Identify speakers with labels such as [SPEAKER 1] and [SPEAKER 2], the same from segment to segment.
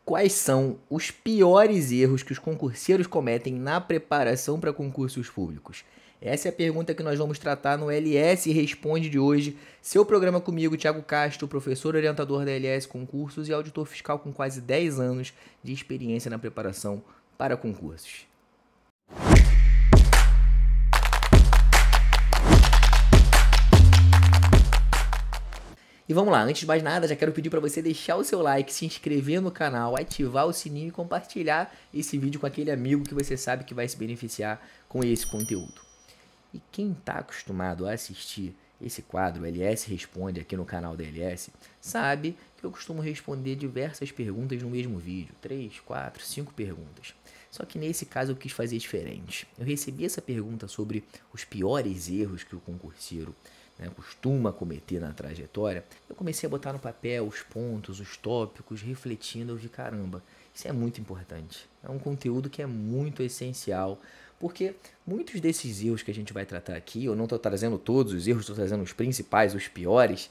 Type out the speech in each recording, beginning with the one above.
[SPEAKER 1] Quais são os piores erros que os concurseiros cometem na preparação para concursos públicos? Essa é a pergunta que nós vamos tratar no LS Responde de hoje. Seu programa comigo, Thiago Castro, professor orientador da LS Concursos e auditor fiscal com quase 10 anos de experiência na preparação para concursos. E vamos lá, antes de mais nada, já quero pedir para você deixar o seu like, se inscrever no canal, ativar o sininho e compartilhar esse vídeo com aquele amigo que você sabe que vai se beneficiar com esse conteúdo. E quem está acostumado a assistir esse quadro, LS Responde, aqui no canal da LS, sabe que eu costumo responder diversas perguntas no mesmo vídeo, 3, 4, 5 perguntas. Só que nesse caso eu quis fazer diferente. Eu recebi essa pergunta sobre os piores erros que o concurseiro costuma cometer na trajetória. Eu comecei a botar no papel os pontos, os tópicos, refletindo, eu vi, caramba, isso é muito importante. É um conteúdo que é muito essencial, porque muitos desses erros que a gente vai tratar aqui, eu não estou trazendo todos os erros, estou trazendo os principais, os piores,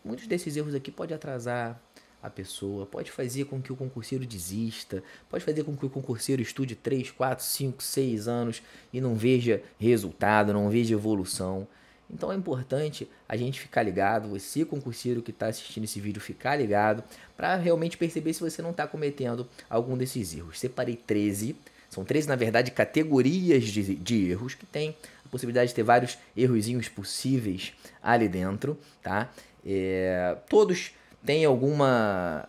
[SPEAKER 1] muitos desses erros aqui podem atrasar a pessoa, pode fazer com que o concurseiro desista, pode fazer com que o concurseiro estude 3, 4, 5, 6 anos e não veja resultado, não veja evolução. Então é importante a gente ficar ligado, você concurseiro que está assistindo esse vídeo, ficar ligado para realmente perceber se você não está cometendo algum desses erros. Separei 13, são 13 na verdade categorias de erros que tem a possibilidade de ter vários errozinhos possíveis ali dentro, tá? Todos têm alguma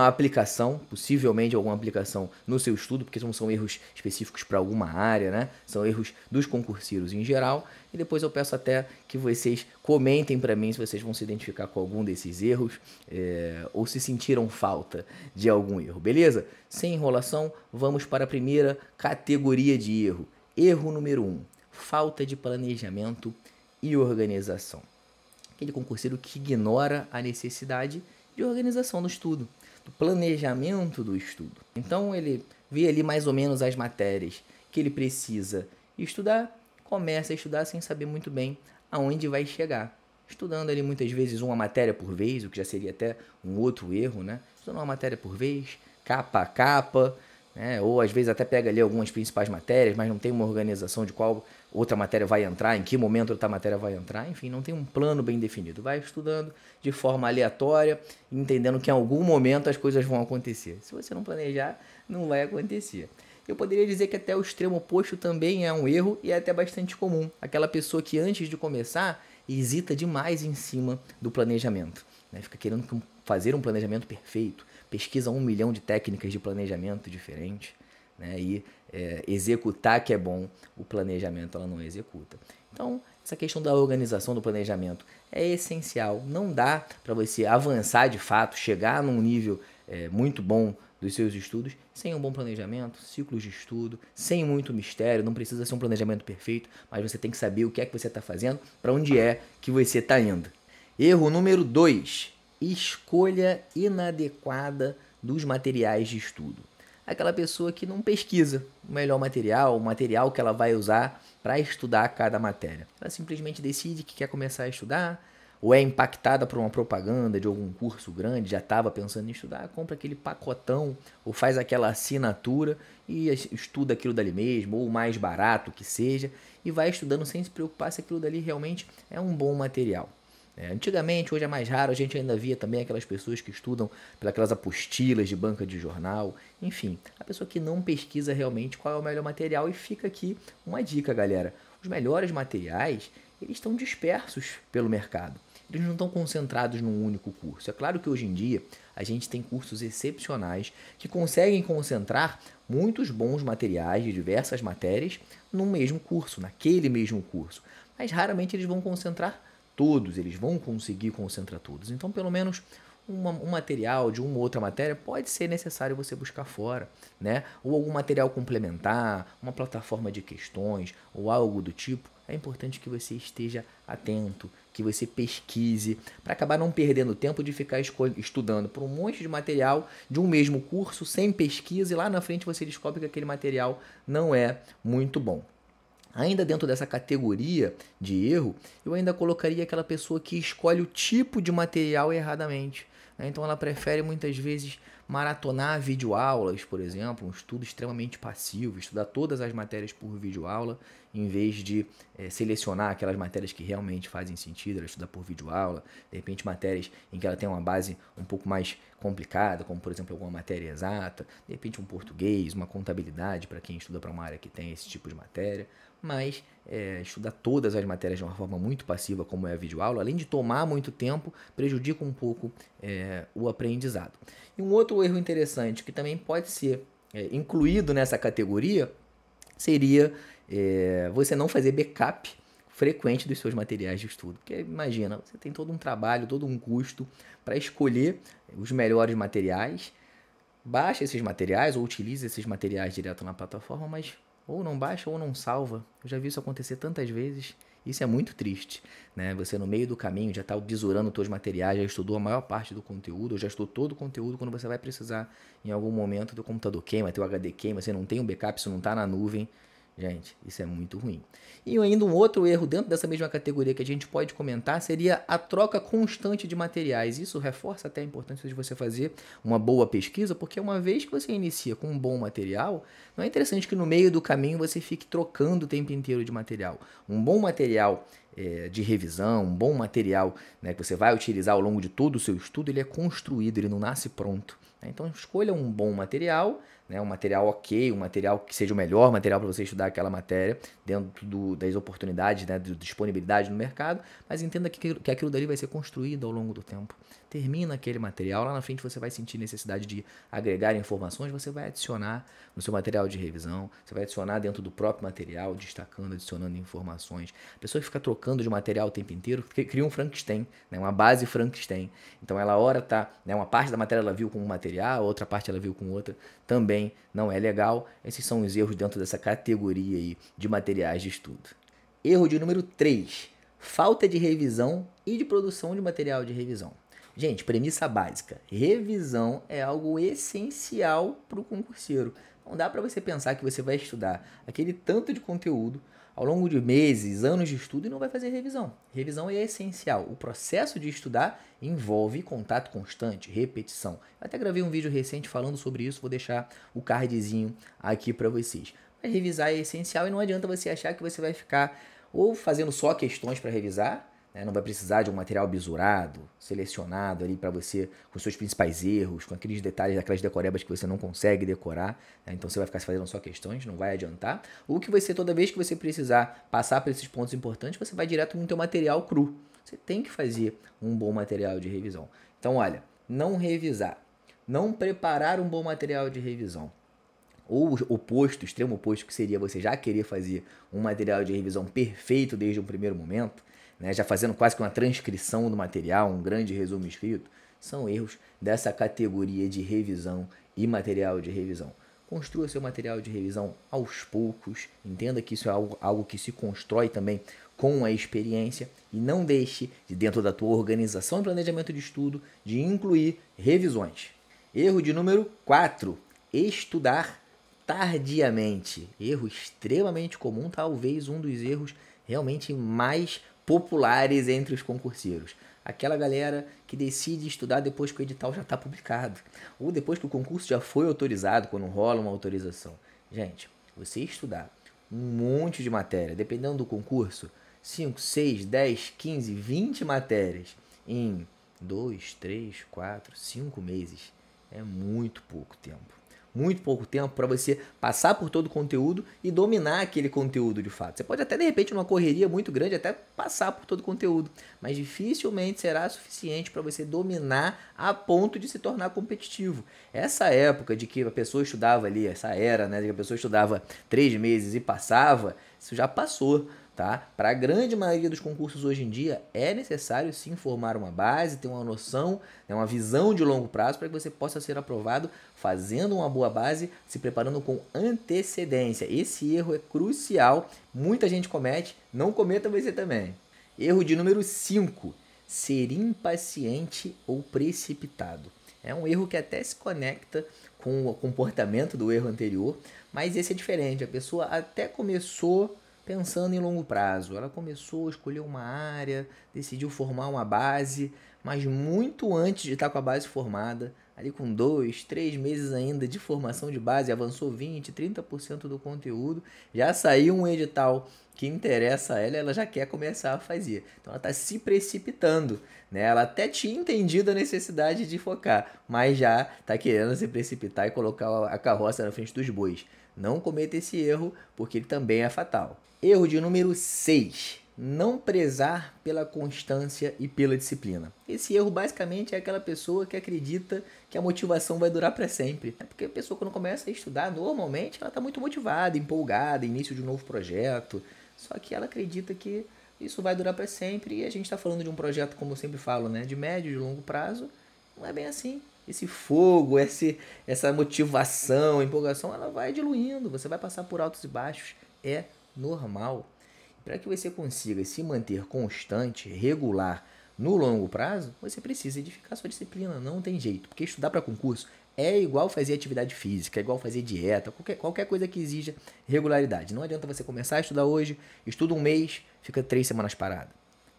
[SPEAKER 1] aplicação, possivelmente alguma aplicação no seu estudo, porque não são erros específicos para alguma área, né? São erros dos concurseiros em geral. E depois eu peço até que vocês comentem para mim se vocês vão se identificar com algum desses erros ou se sentiram falta de algum erro, beleza? Sem enrolação, vamos para a primeira categoria de erro. Erro número 1, falta de planejamento e organização. Aquele concurseiro que ignora a necessidade de organização do estudo, do planejamento do estudo. Então ele vê ali mais ou menos as matérias que ele precisa estudar, começa a estudar sem saber muito bem aonde vai chegar. Estudando ali muitas vezes uma matéria por vez, o que já seria até um outro erro, né? Estudando uma matéria por vez, capa a capa, né? Ou às vezes até pega ali algumas principais matérias, mas não tem uma organização de qual outra matéria vai entrar, em que momento outra matéria vai entrar, enfim, não tem um plano bem definido. Vai estudando de forma aleatória, entendendo que em algum momento as coisas vão acontecer. Se você não planejar, não vai acontecer. Eu poderia dizer que até o extremo oposto também é um erro e é até bastante comum. Aquela pessoa que antes de começar hesita demais em cima do planejamento, né? Fica querendo fazer um planejamento perfeito, pesquisa 1 milhão de técnicas de planejamento diferentes, né? E executar que é bom, o planejamento ela não executa. Então, essa questão da organização do planejamento é essencial. Não dá para você avançar de fato, chegar num nível muito bom dos seus estudos sem um bom planejamento, ciclos de estudo, sem muito mistério. Não precisa ser um planejamento perfeito, mas você tem que saber o que é que você está fazendo, para onde é que você está indo. Erro número 2, escolha inadequada dos materiais de estudo. Aquela pessoa que não pesquisa o melhor material, o material que ela vai usar para estudar cada matéria. Ela simplesmente decide que quer começar a estudar, ou é impactada por uma propaganda de algum curso grande, já estava pensando em estudar, compra aquele pacotão, ou faz aquela assinatura e estuda aquilo dali mesmo, ou o mais barato que seja, e vai estudando sem se preocupar se aquilo dali realmente é um bom material. Antigamente, hoje é mais raro, a gente ainda via também aquelas pessoas que estudam pelas apostilas de banca de jornal, enfim, a pessoa que não pesquisa realmente qual é o melhor material. E fica aqui uma dica, galera, os melhores materiais, eles estão dispersos pelo mercado, eles não estão concentrados num único curso. É claro que hoje em dia a gente tem cursos excepcionais que conseguem concentrar muitos bons materiais de diversas matérias no mesmo curso, naquele mesmo curso, mas raramente eles vão concentrar todos, eles vão conseguir concentrar todos. Então, pelo menos um material de uma ou outra matéria pode ser necessário você buscar fora, né? Ou algum material complementar, uma plataforma de questões ou algo do tipo. É importante que você esteja atento, que você pesquise, para acabar não perdendo tempo de ficar estudando por um monte de material de um mesmo curso, sem pesquisa, e lá na frente você descobre que aquele material não é muito bom. Ainda dentro dessa categoria de erro, eu ainda colocaria aquela pessoa que escolhe o tipo de material erradamente. né? Então ela prefere muitas vezes maratonar videoaulas, por exemplo, um estudo extremamente passivo, estudar todas as matérias por videoaula, em vez de selecionar aquelas matérias que realmente fazem sentido, ela estuda por videoaula, de repente matérias em que ela tem uma base um pouco mais complicada, como por exemplo alguma matéria exata, de repente um português, uma contabilidade para quem estuda para uma área que tem esse tipo de matéria, mas estudar todas as matérias de uma forma muito passiva, como é a videoaula, além de tomar muito tempo, prejudica um pouco o aprendizado. E um outro erro interessante que também pode ser incluído nessa categoria seria você não fazer backup frequente dos seus materiais de estudo. Porque imagina, você tem todo um trabalho, todo um custo para escolher os melhores materiais, baixa esses materiais ou utilize esses materiais direto na plataforma, mas ou não baixa ou não salva. Eu já vi isso acontecer tantas vezes. Isso é muito triste, né? Você no meio do caminho já está besurando os seus materiais, já estudou a maior parte do conteúdo, ou já estudou todo o conteúdo, quando você vai precisar em algum momento do computador queima, teu HD queima, você não tem um backup, isso não está na nuvem. Gente, isso é muito ruim. E ainda um outro erro dentro dessa mesma categoria que a gente pode comentar seria a troca constante de materiais. Isso reforça até a importância de você fazer uma boa pesquisa, porque uma vez que você inicia com um bom material, não é interessante que no meio do caminho você fique trocando o tempo inteiro de material. Um bom material de revisão, um bom material, né, que você vai utilizar ao longo de todo o seu estudo, ele é construído, ele não nasce pronto. Então escolha um bom material, né, um material ok, um material que seja o melhor material para você estudar aquela matéria dentro das oportunidades, né, da disponibilidade no mercado, mas entenda que aquilo dali vai ser construído ao longo do tempo. Termina aquele material, lá na frente você vai sentir necessidade de agregar informações, você vai adicionar no seu material de revisão, você vai adicionar dentro do próprio material, destacando, adicionando informações. A pessoa que fica trocando de material o tempo inteiro cria um Frankenstein, né, uma base Frankenstein. Então ela hora tá, né, uma parte da matéria ela viu com um material, outra parte ela viu com outra, também não é legal. Esses são os erros dentro dessa categoria aí de materiais de estudo. Erro de número 3, falta de revisão e de produção de material de revisão. Gente, premissa básica, revisão é algo essencial para o concurseiro. Não dá para você pensar que você vai estudar aquele tanto de conteúdo ao longo de meses, anos de estudo e não vai fazer revisão. Revisão é essencial. O processo de estudar envolve contato constante, repetição. Eu até gravei um vídeo recente falando sobre isso, vou deixar o cardzinho aqui para vocês. Mas revisar é essencial e não adianta você achar que você vai ficar ou fazendo só questões para revisar, né? Não vai precisar de um material bisurado, selecionado ali para você, com seus principais erros, com aqueles detalhes, aquelas decorebas que você não consegue decorar, né? Então você vai ficar fazendo só questões, não vai adiantar. Ou que você, toda vez que você precisar passar por esses pontos importantes, você vai direto no teu material cru. Você tem que fazer um bom material de revisão. Então, olha, não revisar, não preparar um bom material de revisão, ou o oposto, o extremo oposto, que seria você já querer fazer um material de revisão perfeito desde o primeiro momento, né, já fazendo quase que uma transcrição do material, um grande resumo escrito, são erros dessa categoria de revisão e material de revisão. Construa seu material de revisão aos poucos, entenda que isso é algo que se constrói também com a experiência e não deixe, de dentro da tua organização e planejamento de estudo, de incluir revisões. Erro de número 4, estudar tardiamente. Erro extremamente comum, talvez um dos erros realmente mais populares entre os concurseiros. Aquela galera que decide estudar depois que o edital já está publicado, ou depois que o concurso já foi autorizado, quando rola uma autorização. Gente, você estudar um monte de matéria, dependendo do concurso, 5, 6, 10, 15, 20 matérias em 2, 3, 4, 5 meses é muito pouco tempo. Muito pouco tempo para você passar por todo o conteúdo e dominar aquele conteúdo de fato. Você pode até, de repente, numa correria muito grande, até passar por todo o conteúdo, mas dificilmente será suficiente para você dominar a ponto de se tornar competitivo. Essa época de que a pessoa estudava ali, essa era, né, de que a pessoa estudava 3 meses e passava, isso já passou. Tá? Para a grande maioria dos concursos hoje em dia, é necessário sim formar uma base, ter uma noção, né, uma visão de longo prazo para que você possa ser aprovado fazendo uma boa base, se preparando com antecedência. Esse erro é crucial, muita gente comete, não cometa você também. Erro de número 5, ser impaciente ou precipitado. É um erro que até se conecta com o comportamento do erro anterior, mas esse é diferente. A pessoa até começou pensando em longo prazo. Ela começou a escolher uma área, decidiu formar uma base, mas muito antes de estar com a base formada, ali com 2, 3 meses ainda de formação de base, avançou 20, 30% do conteúdo, já saiu um edital que interessa a ela, ela já quer começar a fazer. Então ela está se precipitando, né? Ela até tinha entendido a necessidade de focar, mas já está querendo se precipitar e colocar a carroça na frente dos bois. Não cometa esse erro, porque ele também é fatal. Erro de número 6. Não prezar pela constância e pela disciplina. Esse erro basicamente é aquela pessoa que acredita que a motivação vai durar para sempre. É porque a pessoa quando começa a estudar, normalmente ela está muito motivada, empolgada, início de um novo projeto. Só que ela acredita que isso vai durar para sempre e a gente está falando de um projeto, como eu sempre falo, né, de médio e longo prazo. Não é bem assim. Esse fogo, essa motivação, empolgação, ela vai diluindo. Você vai passar por altos e baixos. É normal. Para que você consiga se manter constante, regular no longo prazo, você precisa edificar sua disciplina. Não tem jeito. Porque estudar para concurso é igual fazer atividade física, é igual fazer dieta, qualquer coisa que exija regularidade. Não adianta você começar a estudar hoje, estuda um mês, fica 3 semanas parado.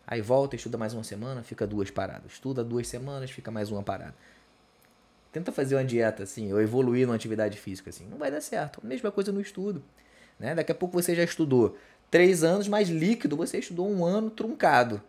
[SPEAKER 1] Aí volta, estuda mais uma semana, fica 2 paradas. Estuda 2 semanas, fica mais uma parada. Tenta fazer uma dieta assim, ou evoluir numa atividade física assim. Não vai dar certo. A mesma coisa no estudo. Né? Daqui a pouco você já estudou 3 anos, mas líquido você estudou 1 ano truncado.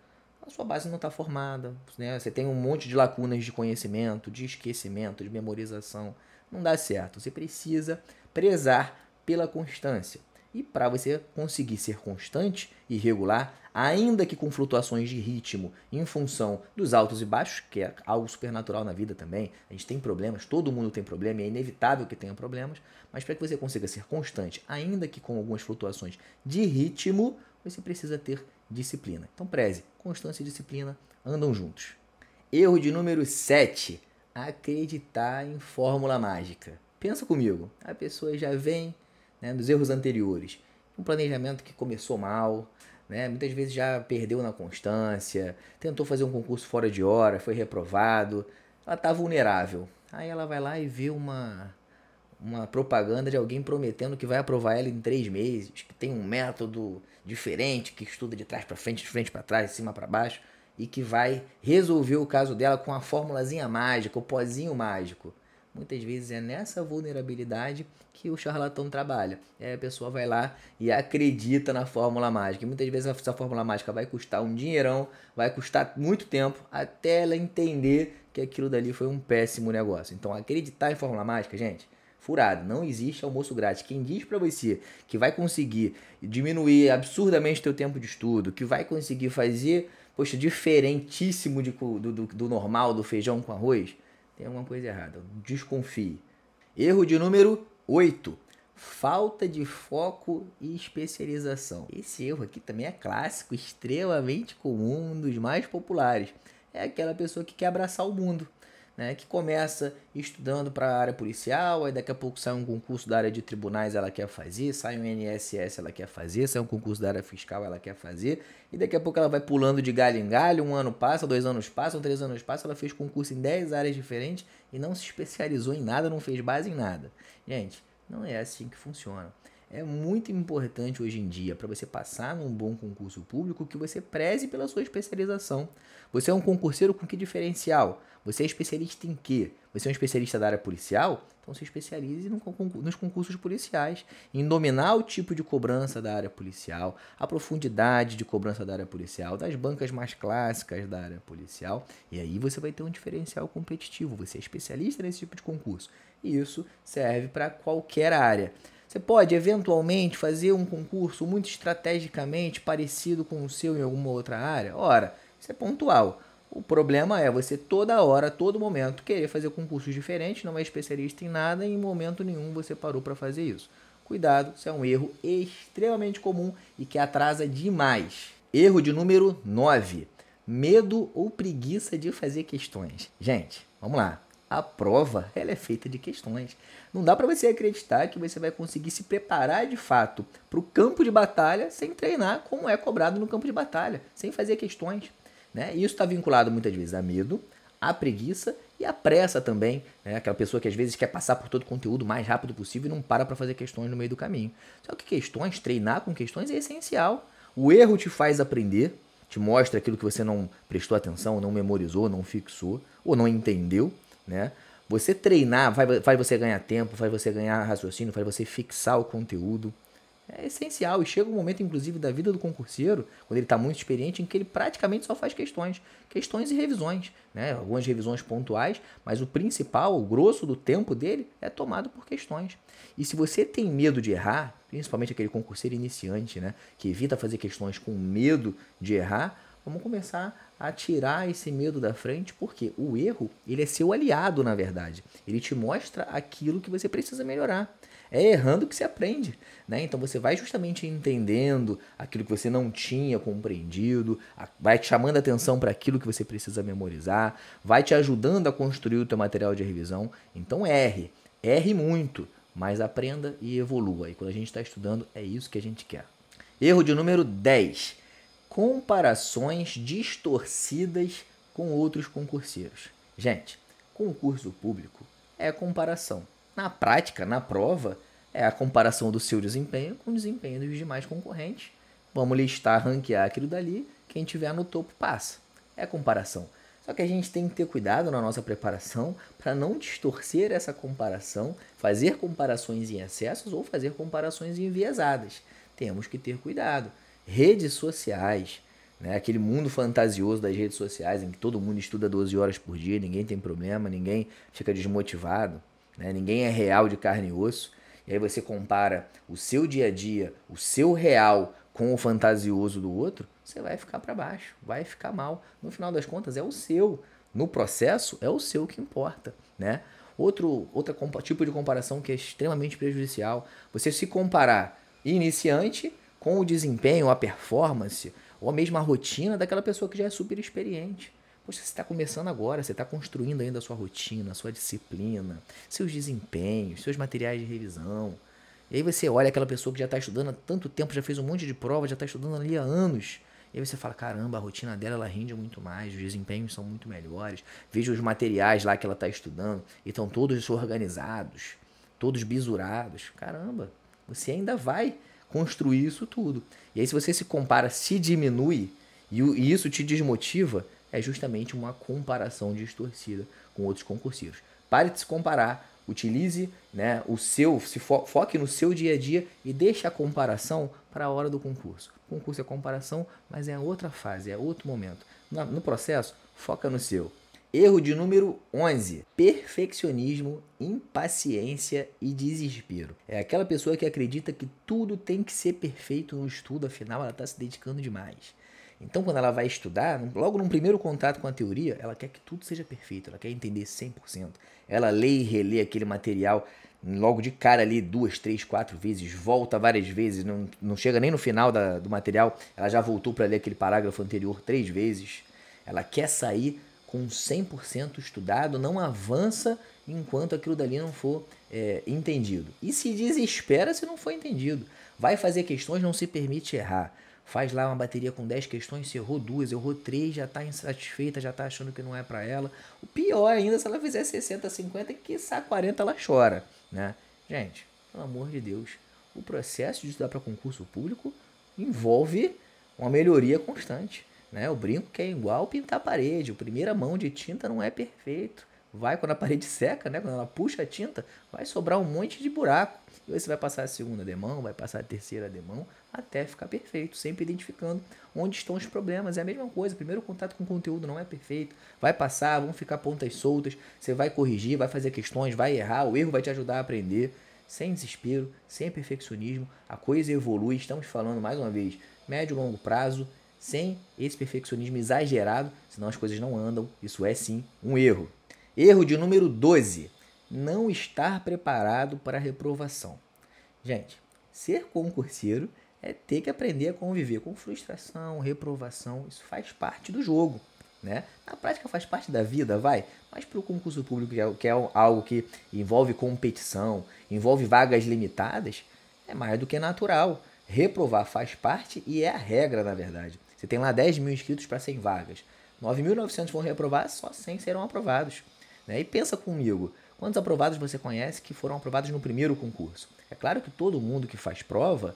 [SPEAKER 1] A sua base não está formada. Né? Você tem um monte de lacunas de conhecimento, de esquecimento, de memorização. Não dá certo. Você precisa prezar pela constância. E para você conseguir ser constante e regular, ainda que com flutuações de ritmo em função dos altos e baixos, que é algo supernatural na vida também, a gente tem problemas, todo mundo tem problema e é inevitável que tenha problemas, mas para que você consiga ser constante, ainda que com algumas flutuações de ritmo, você precisa ter disciplina. Então preze, constância e disciplina andam juntos. Erro de número 7, acreditar em fórmula mágica. Pensa comigo, a pessoa já vem, né, dos erros anteriores. Um planejamento que começou mal, né, muitas vezes já perdeu na constância, tentou fazer um concurso fora de hora, foi reprovado, ela está vulnerável. Aí ela vai lá e vê uma propaganda de alguém prometendo que vai aprovar ela em 3 meses, que tem um método diferente, que estuda de trás para frente, de frente para trás, de cima para baixo, e que vai resolver o caso dela com a formulazinha mágica, o pozinho mágico. Muitas vezes é nessa vulnerabilidade que o charlatão trabalha. Aí a pessoa vai lá e acredita na fórmula mágica. E muitas vezes essa fórmula mágica vai custar um dinheirão, vai custar muito tempo até ela entender que aquilo dali foi um péssimo negócio. Então acreditar em fórmula mágica, gente, furado. Não existe almoço grátis. Quem diz para você que vai conseguir diminuir absurdamente o teu tempo de estudo, que vai conseguir fazer, poxa, diferentíssimo do normal, do feijão com arroz, tem alguma coisa errada. Desconfie. Erro de número 8. Falta de foco e especialização. Esse erro aqui também é clássico, extremamente comum, um dos mais populares. É aquela pessoa que quer abraçar o mundo, né? Que começa estudando para a área policial, aí daqui a pouco sai um concurso da área de tribunais, ela quer fazer, sai um INSS, ela quer fazer, sai um concurso da área fiscal, ela quer fazer, e daqui a pouco ela vai pulando de galho em galho, 1 ano passa, 2 anos passam, 3 anos passam, ela fez concurso em 10 áreas diferentes e não se especializou em nada, não fez base em nada. Gente, não é assim que funciona. É muito importante hoje em dia, para você passar num bom concurso público, que você preze pela sua especialização. Você é um concurseiro com que diferencial? Você é especialista em quê? Você é um especialista da área policial? Então se especialize nos concursos policiais, em dominar o tipo de cobrança da área policial, a profundidade de cobrança da área policial, das bancas mais clássicas da área policial, e aí você vai ter um diferencial competitivo. Você é especialista nesse tipo de concurso, e isso serve para qualquer área. Você pode, eventualmente, fazer um concurso muito estrategicamente parecido com o seu em alguma outra área? Ora, isso é pontual. O problema é você toda hora, todo momento, querer fazer concursos diferentes, não é especialista em nada e em momento nenhum você parou para fazer isso. Cuidado, isso é um erro extremamente comum e que atrasa demais. Erro de número 9. Medo ou preguiça de fazer questões. Gente, vamos lá. A prova, ela é feita de questões. Não dá para você acreditar que você vai conseguir se preparar de fato para o campo de batalha sem treinar como é cobrado no campo de batalha, sem fazer questões. Né? E isso está vinculado muitas vezes a medo, a preguiça E a pressa também, né? Aquela pessoa que às vezes quer passar por todo o conteúdo o mais rápido possível e não para fazer questões no meio do caminho. Só que questões, treinar com questões é essencial. O erro te faz aprender, te mostra aquilo que você não prestou atenção, não memorizou, não fixou ou não entendeu, né? Você treinar faz você ganhar tempo, faz você ganhar raciocínio, faz você fixar o conteúdo. É essencial. E chega um momento, inclusive, da vida do concurseiro, quando ele está muito experiente, em que ele praticamente só faz questões e revisões, né? Algumas revisões pontuais, mas o principal, o grosso do tempo dele é tomado por questões. E se você tem medo de errar, principalmente aquele concurseiro iniciante, né, que evita fazer questões com medo de errar, vamos começar a tirar esse medo da frente, porque o erro, ele é seu aliado, na verdade. Ele te mostra aquilo que você precisa melhorar. É errando que se aprende, né? Então você vai justamente entendendo aquilo que você não tinha compreendido, vai te chamando a atenção para aquilo que você precisa memorizar, vai te ajudando a construir o teu material de revisão. Então erre muito, mas aprenda e evolua. E quando a gente está estudando, é isso que a gente quer. Erro de número 10. Comparações distorcidas com outros concurseiros. Gente, concurso público é comparação. Na prática, na prova, é a comparação do seu desempenho com o desempenho dos demais concorrentes. Vamos listar, ranquear aquilo dali, quem tiver no topo passa. É comparação. Só que a gente tem que ter cuidado na nossa preparação para não distorcer essa comparação, fazer comparações em excessos ou fazer comparações enviesadas. Temos que ter cuidado. Redes sociais, né? Aquele mundo fantasioso das redes sociais em que todo mundo estuda 12 horas por dia, ninguém tem problema, ninguém fica desmotivado, né? Ninguém é real de carne e osso. E aí você compara o seu dia a dia, o seu real com o fantasioso do outro, você vai ficar para baixo, vai ficar mal. No final das contas é o seu. No processo é o seu que importa, né? Outro tipo de comparação que é extremamente prejudicial, você se comparar iniciante com o desempenho, a performance, ou a mesma rotina daquela pessoa que já é super experiente. Poxa, você está começando agora, você está construindo ainda a sua rotina, a sua disciplina, seus desempenhos, seus materiais de revisão. E aí você olha aquela pessoa que já está estudando há tanto tempo, já fez um monte de prova, já está estudando ali há anos. E aí você fala, caramba, a rotina dela ela rende muito mais, os desempenhos são muito melhores. Veja os materiais lá que ela está estudando e estão todos organizados, todos bisurados. Caramba, você ainda vai construir isso tudo. E aí se você se compara, se diminui e isso te desmotiva, é justamente uma comparação distorcida com outros concurseiros. Pare de se comparar, utilize, né, foque no seu dia a dia e deixe a comparação para a hora do concurso. O concurso é comparação, mas é outra fase, é outro momento. No processo, foca no seu. Erro de número 11. Perfeccionismo, impaciência e desespero. É aquela pessoa que acredita que tudo tem que ser perfeito no estudo, afinal ela está se dedicando demais. Então, quando ela vai estudar, logo no primeiro contato com a teoria, ela quer que tudo seja perfeito, ela quer entender 100%. Ela lê e relê aquele material logo de cara ali 2, 3, 4 vezes, volta várias vezes, não chega nem no final do material, ela já voltou para ler aquele parágrafo anterior 3 vezes. Ela quer sair com 100% estudado, não avança enquanto aquilo dali não for entendido. E se desespera se não for entendido. Vai fazer questões, não se permite errar. Faz lá uma bateria com 10 questões, se errou 2, errou 3, já está insatisfeita, já está achando que não é para ela. O pior ainda, se ela fizer 60, 50, quiçá 40, ela chora, né? Gente, pelo amor de Deus, o processo de estudar para concurso público envolve uma melhoria constante, né? Eu brinco que é igual pintar a parede, a primeira mão de tinta não é perfeito. Vai, quando a parede seca, né? Quando ela puxa a tinta, vai sobrar um monte de buraco. E aí você vai passar a segunda demão, vai passar a terceira demão, até ficar perfeito, sempre identificando onde estão os problemas. É a mesma coisa, primeiro contato com o conteúdo não é perfeito, vai passar, vão ficar pontas soltas, você vai corrigir, vai fazer questões, vai errar, o erro vai te ajudar a aprender, sem desespero, sem perfeccionismo, a coisa evolui, estamos falando mais uma vez, médio e longo prazo, sem esse perfeccionismo exagerado, senão as coisas não andam, isso é sim um erro. Erro de número 12, não estar preparado para a reprovação. Gente, ser concurseiro é ter que aprender a conviver com frustração, reprovação, isso faz parte do jogo, né? Na prática faz parte da vida, vai, mas para o concurso público, que é algo que envolve competição, envolve vagas limitadas, é mais do que natural. Reprovar faz parte e é a regra, na verdade. Você tem lá 10 mil inscritos para 100 vagas. 9.900 vão reprovar, só 100 serão aprovados. né? E pensa comigo, quantos aprovados você conhece que foram aprovados no primeiro concurso? É claro que todo mundo que faz prova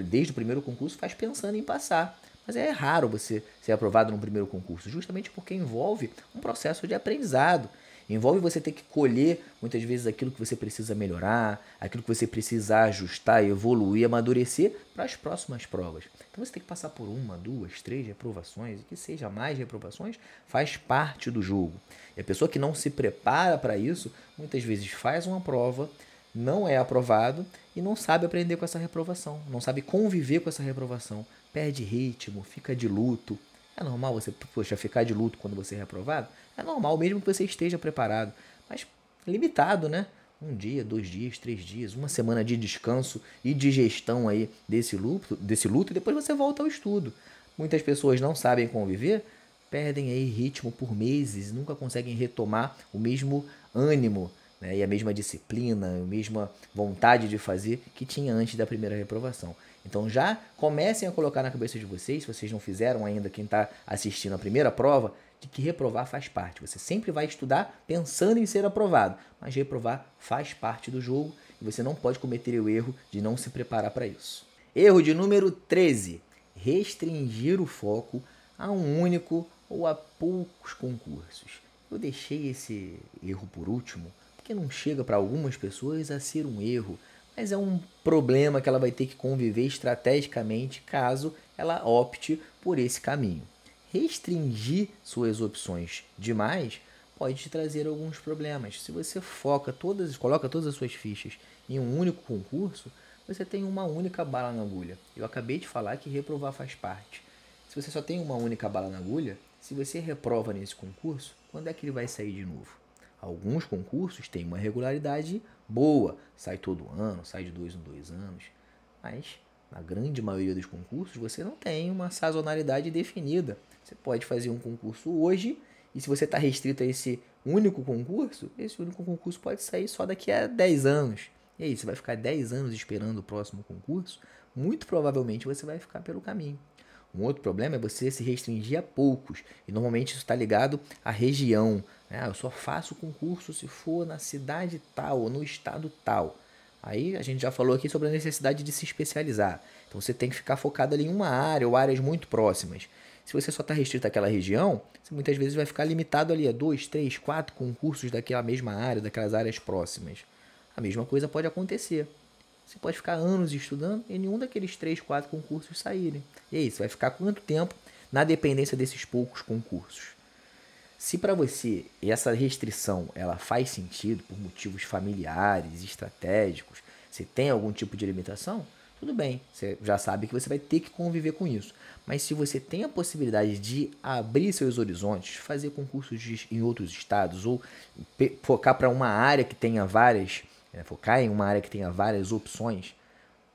[SPEAKER 1] desde o primeiro concurso, faz pensando em passar. Mas é raro você ser aprovado no primeiro concurso, justamente porque envolve um processo de aprendizado. Envolve você ter que colher, muitas vezes, aquilo que você precisa melhorar, aquilo que você precisa ajustar, evoluir, amadurecer para as próximas provas. Então você tem que passar por 1, 2, 3 reprovações, e que seja mais reprovações, faz parte do jogo. E a pessoa que não se prepara para isso, muitas vezes faz uma prova, não é aprovado e não sabe aprender com essa reprovação, não sabe conviver com essa reprovação, perde ritmo, fica de luto. É normal você, ficar de luto quando você é reprovado? É normal, mesmo que você esteja preparado, mas limitado, né? 1 dia, 2 dias, 3 dias, uma semana de descanso e digestão aí desse luto e depois você volta ao estudo. Muitas pessoas não sabem conviver, perdem aí ritmo por meses, nunca conseguem retomar o mesmo ânimo, né, e a mesma disciplina, a mesma vontade de fazer que tinha antes da primeira reprovação. Então já comecem a colocar na cabeça de vocês, se vocês não fizeram ainda, quem está assistindo a primeira prova, de que reprovar faz parte. Você sempre vai estudar pensando em ser aprovado, mas reprovar faz parte do jogo e você não pode cometer o erro de não se preparar para isso. Erro de número 13. Restringir o foco a um único ou a poucos concursos. Eu deixei esse erro por último, porque não chega para algumas pessoas a ser um erro, mas é um problema que ela vai ter que conviver estrategicamente caso ela opte por esse caminho. Restringir suas opções demais pode te trazer alguns problemas. Se você coloca todas as suas fichas em um único concurso, você tem uma única bala na agulha. Eu acabei de falar que reprovar faz parte. Se você só tem uma única bala na agulha, se você reprova nesse concurso, quando é que ele vai sair de novo? Alguns concursos têm uma regularidade boa, sai todo ano, sai de 2 em 2 anos, mas na grande maioria dos concursos você não tem uma sazonalidade definida. Você pode fazer um concurso hoje e se você está restrito a esse único concurso pode sair só daqui a 10 anos. E aí, você vai ficar 10 anos esperando o próximo concurso? Muito provavelmente você vai ficar pelo caminho. Um outro problema é você se restringir a poucos, e normalmente isso está ligado à região. Eu só faço concurso se for na cidade tal ou no estado tal. Aí a gente já falou aqui sobre a necessidade de se especializar. Então você tem que ficar focado ali em uma área ou áreas muito próximas. Se você só está restrito àquela região, você muitas vezes vai ficar limitado ali a 2, 3, 4 concursos daquela mesma área, daquelas áreas próximas. A mesma coisa pode acontecer. Você pode ficar anos estudando e nenhum daqueles 3, 4 concursos saírem. E aí, você vai ficar quanto tempo na dependência desses poucos concursos? Se para você essa restrição ela faz sentido por motivos familiares, estratégicos, você tem algum tipo de limitação, tudo bem, você já sabe que você vai ter que conviver com isso. Mas se você tem a possibilidade de abrir seus horizontes, fazer concursos em outros estados ou focar para uma área que tenha focar em uma área que tenha várias opções,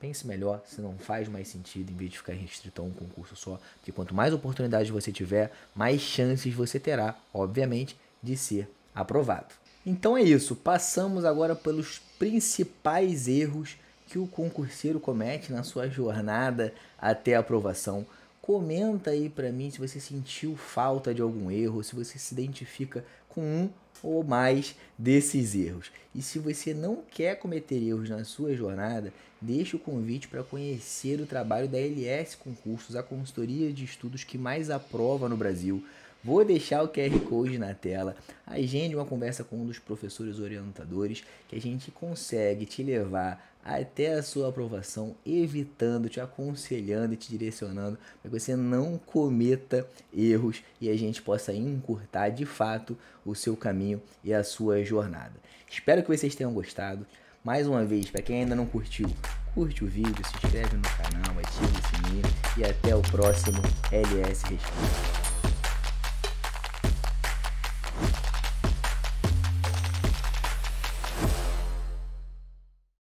[SPEAKER 1] pense melhor se não faz mais sentido em vez de ficar restrito a um concurso só, porque quanto mais oportunidades você tiver, mais chances você terá, obviamente, de ser aprovado. Então é isso, passamos agora pelos principais erros que o concurseiro comete na sua jornada até a aprovação. Comenta aí para mim se você sentiu falta de algum erro, se você se identifica com um ou mais desses erros. E se você não quer cometer erros na sua jornada, deixa o convite para conhecer o trabalho da LS Concursos, a consultoria de estudos que mais aprova no Brasil. Vou deixar o QR Code na tela. Agende uma conversa com um dos professores orientadores que a gente consegue te levar até a sua aprovação, evitando, te aconselhando e te direcionando para que você não cometa erros e a gente possa encurtar de fato o seu caminho e a sua jornada. Espero que vocês tenham gostado. Mais uma vez, para quem ainda não curtiu, curte o vídeo, se inscreve no canal, ativa o sininho e até o próximo LS Responde.